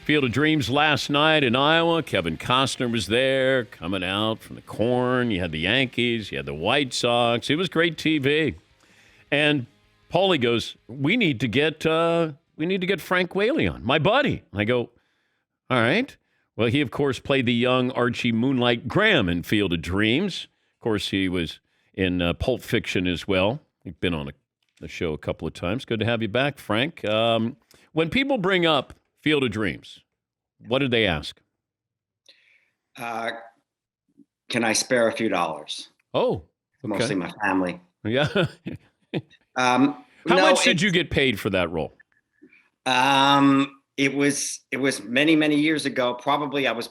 Field of Dreams last night in Iowa. Kevin Costner was there, coming out from the corn. You had the Yankees, you had the White Sox. It was great TV. And Paulie goes, "We need to get Frank Whaley on, my buddy." I go, "All right." Well, he of course played the young Archie Moonlight Graham in Field of Dreams. Of course, he was in Pulp Fiction as well. You've been on the show a couple of times. Good to have you back, Frank. When people bring up Field of Dreams, what did they ask? Can I spare a few dollars? Oh, okay. Mostly my family. Yeah. How much did you get paid for that role? It was many years ago. Probably I was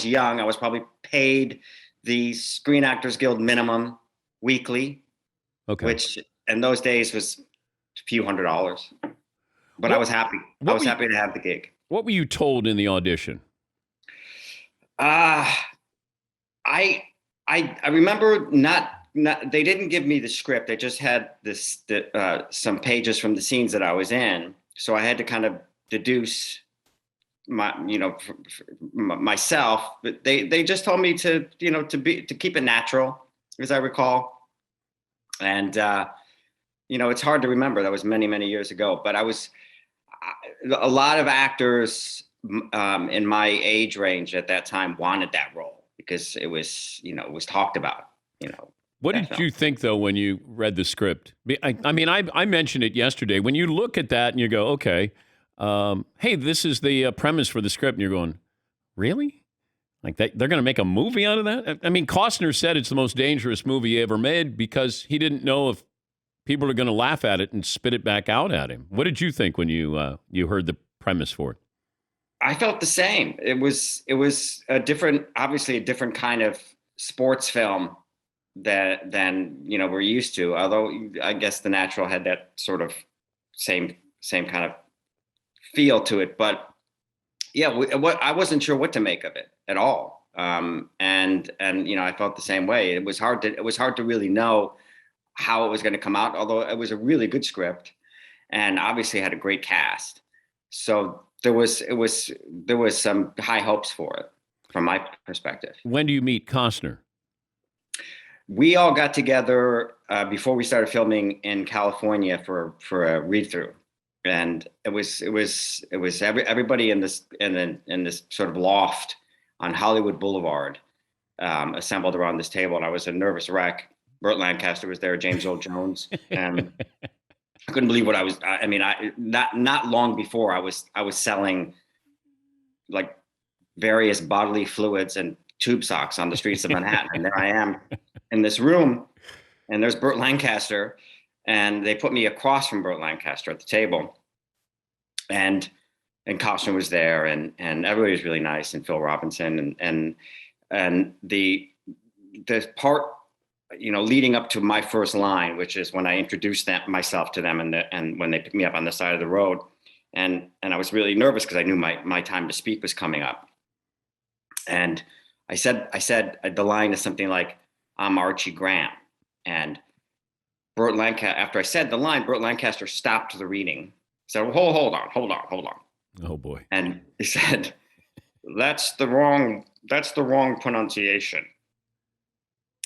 young. I was probably paid the Screen Actors Guild minimum weekly, which in those days was a few $100s. But I was happy. I was happy to have the gig. What were you told in the audition? I remember not. They didn't give me the script. They just had some pages from the scenes that I was in. So I had to kind of deduce myself. But they just told me to keep it natural, as I recall. And it's hard to remember. That was many years ago. But a lot of actors in my age range at that time wanted that role because it was talked about. What did you think, though, when you read the script? I mentioned it yesterday. When you look at that and you go, okay, hey, this is the premise for the script, and you're going, really? Like that, they're going to make a movie out of that? I mean, Costner said it's the most dangerous movie he ever made because he didn't know if people are going to laugh at it and spit it back out at him. What did you think when you heard the premise for it? I felt the same. It was obviously a different kind of sports film than we're used to. Although I guess The Natural had that sort of same kind of feel to it. But yeah, I wasn't sure what to make of it at all. And I felt the same way. It was hard to really know how it was going to come out, although it was a really good script and obviously had a great cast. So there was some high hopes for it from my perspective. When do you meet Costner? We all got together before we started filming in California for a read through. And it was everybody in this sort of loft on Hollywood Boulevard assembled around this table, and I was a nervous wreck. Burt Lancaster was there, James Earl Jones, and I couldn't believe what I was. Not long before I was selling like various bodily fluids and tube socks on the streets of Manhattan, and there I am in this room, and there's Burt Lancaster, and they put me across from Burt Lancaster at the table, and Costner was there, and everybody was really nice, and Phil Robinson, and the part leading up to my first line, which is when I introduced myself to them, and when they picked me up on the side of the road, and I was really nervous because I knew my time to speak was coming up, and I said the line is something like, "I'm Archie Graham," and Burt Lancaster. After I said the line, Burt Lancaster stopped the reading. Said, well, "Hold on." Oh boy! And he said, "That's the wrong pronunciation."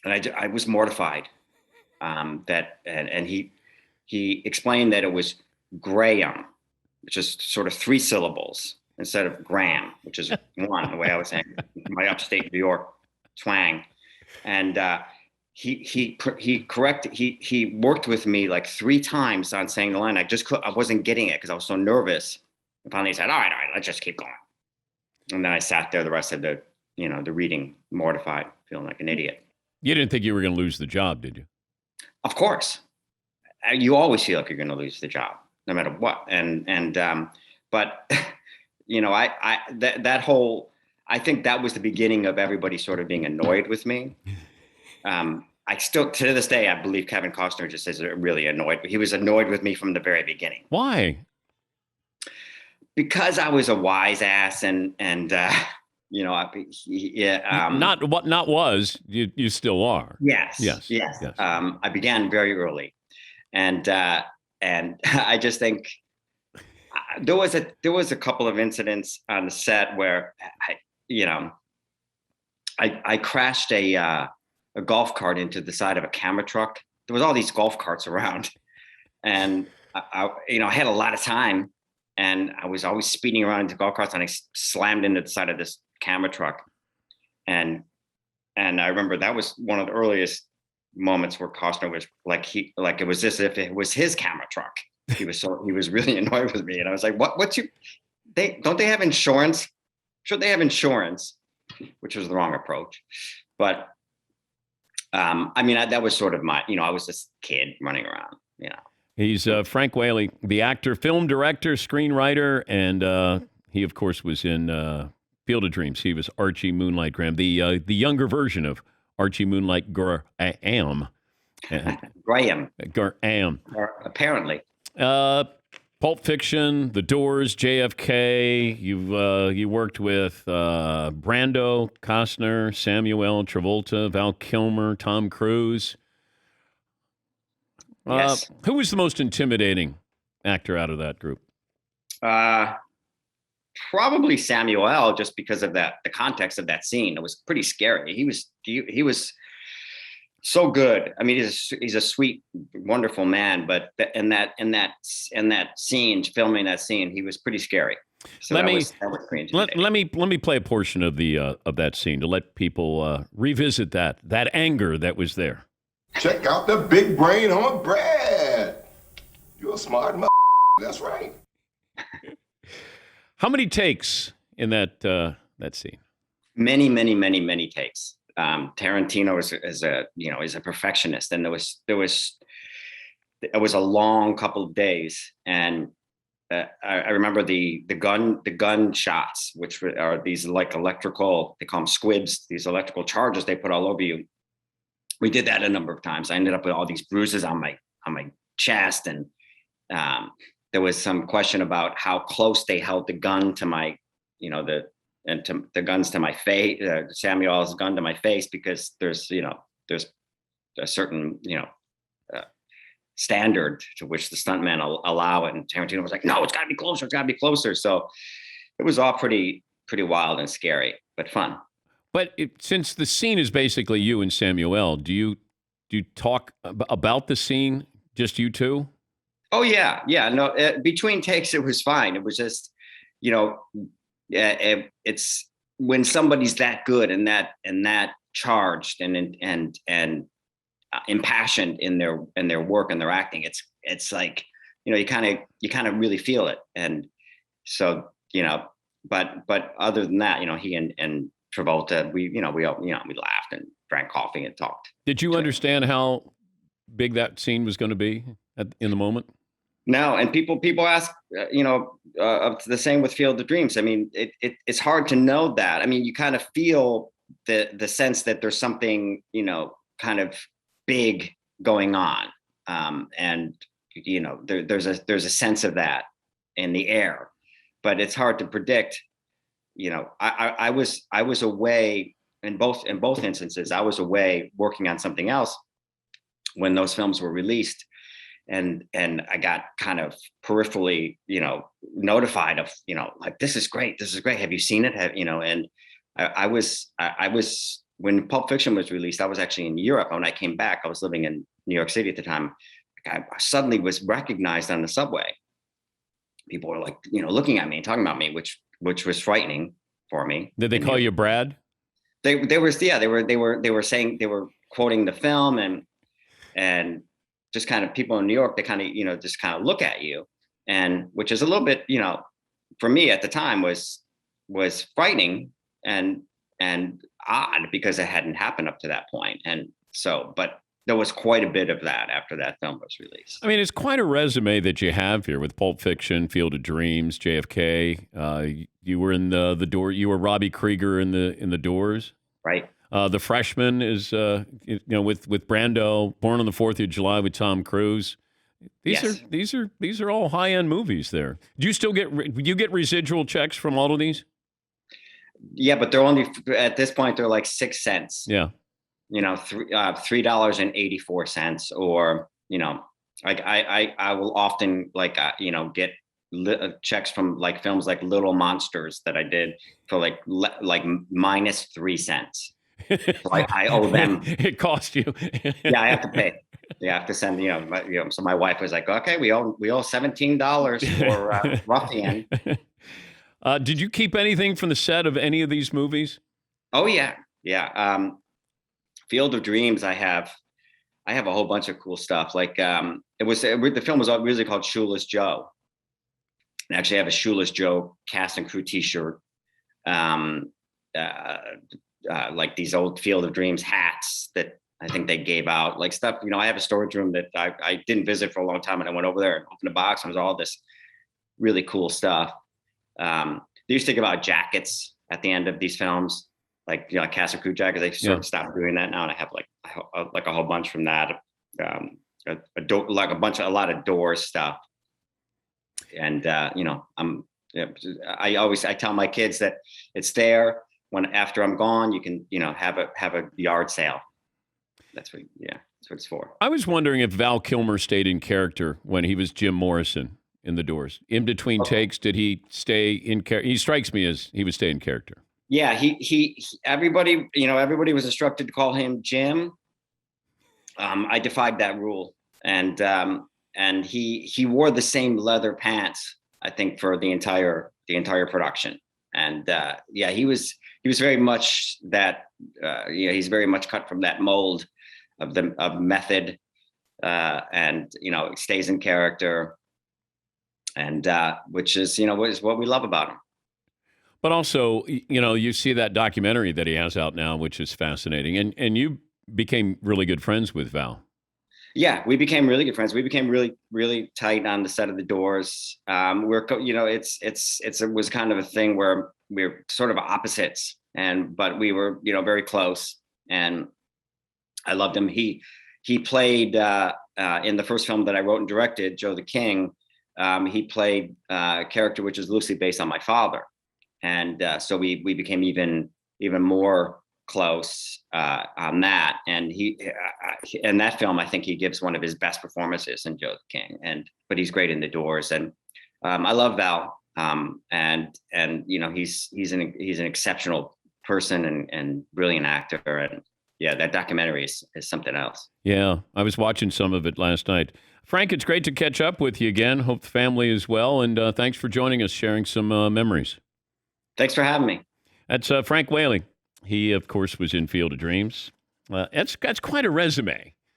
And I was mortified that, and he explained that it was Graham, which is sort of 3 syllables instead of Graham, which is 1, the way I was saying my upstate New York twang. And he worked with me like 3 times on saying the line. I wasn't getting it because I was so nervous. And finally he said, all right, let's just keep going. And then I sat there the rest of the reading, mortified, feeling like an idiot. You didn't think you were going to lose the job, did you? Of course. You always feel like you're going to lose the job, no matter what. But I think that was the beginning of everybody sort of being annoyed with me. I still, to this day, I believe Kevin Costner just is really annoyed. He was annoyed with me from the very beginning. Why? Because I was a wise ass and you still are. Yes. I began very early, and I just think There was a couple of incidents on the set where you know, I crashed a golf cart into the side of a camera truck. There was all these golf carts around, and I had a lot of time, and I was always speeding around into golf carts, and I slammed into the side of this camera truck, and I remember that was one of the earliest moments where Costner was like it was as if it was his camera truck. He was really annoyed with me, and I was like, "What's you? They have insurance? Should they have insurance?" Which was the wrong approach, but I mean that was sort of my, I was this kid running around, He's Frank Whaley, the actor, film director, screenwriter, and he, of course, was in Field of Dreams. He was Archie Moonlight Graham, the younger version of Archie Moonlight Graham. Graham, apparently. Pulp Fiction, The Doors, JFK. You worked with Brando, Costner, Samuel, Travolta, Val Kilmer, Tom Cruise. Yes. Who was the most intimidating actor out of that group? Probably Samuel, just because of the context of that scene. It was pretty scary. He was so good. I mean, he's a sweet, wonderful man, but in that scene, filming that scene, he was pretty scary. So let me play a portion of that scene to let people revisit that anger that was there. Check out the big brain on Brad. You're a smart mother. That's right. How many takes in that scene? Many, many, many, many takes. Tarantino is a perfectionist, and it was a long couple of days, and I remember the gun shots, which are these like electrical, they call them squibs, these electrical charges they put all over you. We did that a number of times. I ended up with all these bruises on my chest, and there was some question about how close they held the gun to my, the guns to my face, Samuel's gun to my face, because there's a certain, standard to which the stuntmen allow it. And Tarantino was like, no, it's gotta be closer. It's gotta be closer. So it was all pretty wild and scary, but fun. But since the scene is basically you and Samuel, do you talk about the scene, just you two? Oh yeah. No, between takes, it was fine. It was just, it's when somebody's that good and that charged and impassioned in their work and their acting. It's like, you kind of really feel it. And so, but other than that, he and Travolta, we laughed and drank coffee and talked. Did you understand how big that scene was going to be in the moment? No, and people ask, the same with Field of Dreams. I mean, it's hard to know that. I mean, you kind of feel the sense that there's something, kind of big going on, and there's a sense of that in the air, but it's hard to predict. I was away in both instances. I was away working on something else when those films were released. And I got kind of peripherally, notified of, like, this is great. Have you seen it? And I was when Pulp Fiction was released, I was actually in Europe. When I came back, I was living in New York City at the time. I suddenly was recognized on the subway. People were like, looking at me and talking about me, which was frightening for me. Did they call you Brad? They were saying, they were quoting the film, and just kind of people in New York, they kind of, just kind of look at you, and which is a little bit, for me at the time was frightening and odd, because it hadn't happened up to that point. And so, but there was quite a bit of that after that film was released. I mean, it's quite a resume that you have here with Pulp Fiction, Field of Dreams, JFK. You were in the Door. You were Robbie Krieger in the Doors, right? The Freshman is, with Brando, Born on the 4th of July with Tom Cruise. These are all high end movies. There, do you get residual checks from all of these? Yeah, but they're only at this point they're like 6 cents. Yeah, $3.84, or like I will often get checks from like films like Little Monsters that I did for like minus 3 cents. So I owe them. It cost you. Yeah, I have to pay. You have to send, so my wife was like, okay, we owe $17 for Ruffian. Did you keep anything from the set of any of these movies? Oh yeah. Yeah. Field of Dreams. I have a whole bunch of cool stuff. Like, the film was originally called Shoeless Joe. And actually I have a Shoeless Joe cast and crew t-shirt. Like these old Field of Dreams hats that I think they gave out, like stuff, I have a storage room that I didn't visit for a long time. And I went over there and opened a box and it was all this really cool stuff. They used to give out jackets at the end of these films, like, cast and crew jackets. They sort of stopped doing that now. And I have like a whole bunch from that, a lot of Doors stuff. And, I tell my kids that it's there when, after I'm gone, you can, have a yard sale. That's what it's for. I was wondering if Val Kilmer stayed in character when he was Jim Morrison in The Doors. In between takes, did he stay in character? He strikes me as he would stay in character. Yeah, everybody was instructed to call him Jim. I defied that rule. And he wore the same leather pants, I think, for the entire production. And he was very much that. He's very much cut from that mold of method, and stays in character, and which is what we love about him. But also, you see that documentary that he has out now, which is fascinating, and you became really good friends with Val. Yeah, we became really good friends. We became really, really tight on the set of The Doors. It was kind of a thing where we're sort of opposites, but we were, very close. And I loved him. He played in the first film that I wrote and directed, Joe the King. He played a character which is loosely based on my father, and so we became even more close on that. And he in that film, I think he gives one of his best performances in Joe the King. But he's great in The Doors, and I love Val. And he's an exceptional person and brilliant actor. And yeah, that documentary is something else. Yeah, I was watching some of it last night. Frank, it's great to catch up with you again. Hope the family is well, and thanks for joining us, sharing some memories. Thanks for having me. That's Frank Whaley. He, of course, was in Field of Dreams. That's quite a resume.